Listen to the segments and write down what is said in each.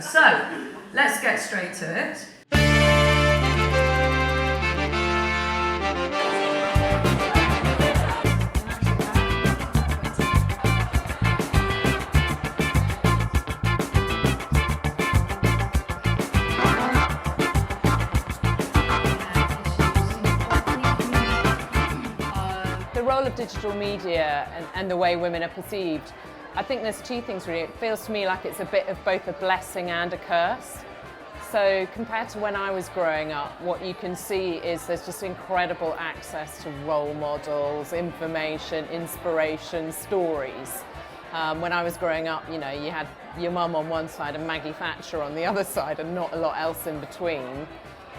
together. So, let's get straight to it. The role of digital media and the way women are perceived, I think there's two things really. It feels to me like it's a bit of both a blessing and a curse. So compared to when I was growing up, what you can see is there's just incredible access to role models, information, inspiration, stories. When I was growing up, you know, you had your mum on one side and Maggie Thatcher on the other side and not a lot else in between.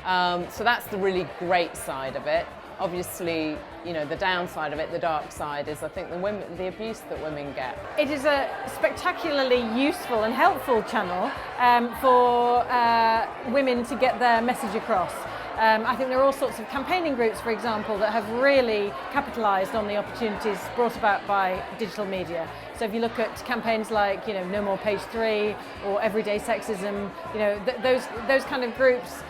So that's the really great side of it. Obviously, you know, the downside of it, the dark side, is I think the abuse that women get. It is a spectacularly useful and helpful channel for women to get their message across. I think there are all sorts of campaigning groups, for example, that have really capitalised on the opportunities brought about by digital media. So if you look at campaigns like, you know, No More Page 3 or Everyday Sexism, you know, those kind of groups,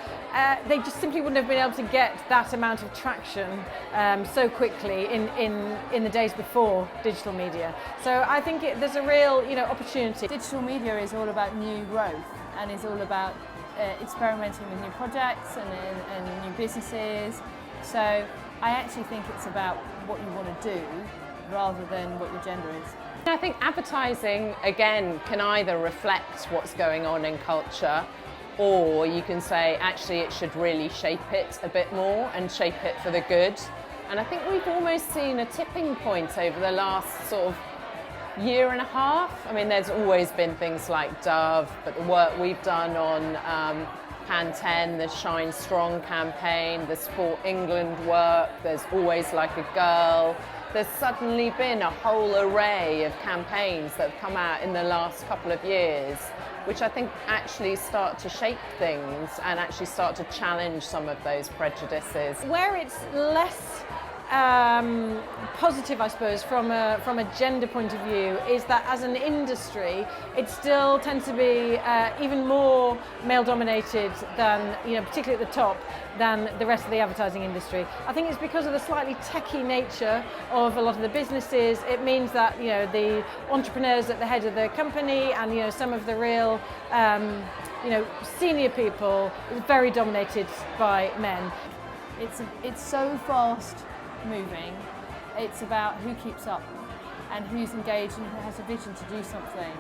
they just simply wouldn't have been able to get that amount of traction so quickly in the days before digital media. So I think there's a real, you know, opportunity. Digital media is all about new growth and is all about experimenting with new projects and new businesses. So I actually think it's about what you want to do rather than what your gender is. I think advertising, again, can either reflect what's going on in culture, or you can say actually it should really shape it a bit more and shape it for the good. And I think we've almost seen a tipping point over the last sort of year and a half. I mean, there's always been things like Dove, but the work we've done on Pan 10, the Shine Strong campaign, the Sport England work, there's Always Like a Girl. There's suddenly been a whole array of campaigns that have come out in the last couple of years, which I think actually start to shape things and actually start to challenge some of those prejudices. Where it's less positive, I suppose, from a gender point of view, is that as an industry, it still tends to be even more male-dominated than, you know, particularly at the top, than the rest of the advertising industry. I think it's because of the slightly techie nature of a lot of the businesses. It means that, you know, the entrepreneurs at the head of the company and, you know, some of the real, you know, senior people is very dominated by men. It's so fast moving. It's about who keeps up and who's engaged and who has a vision to do something.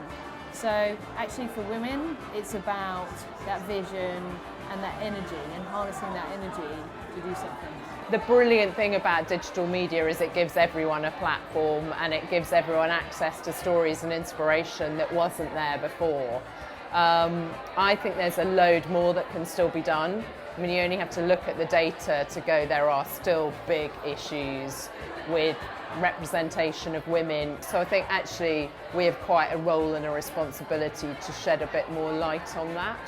So actually for women, it's about that vision and that energy and harnessing that energy to do something. The brilliant thing about digital media is it gives everyone a platform and it gives everyone access to stories and inspiration that wasn't there before. I think there's a load more that can still be done. I mean, you only have to look at the data to go, there are still big issues with representation of women. So I think actually we have quite a role and a responsibility to shed a bit more light on that.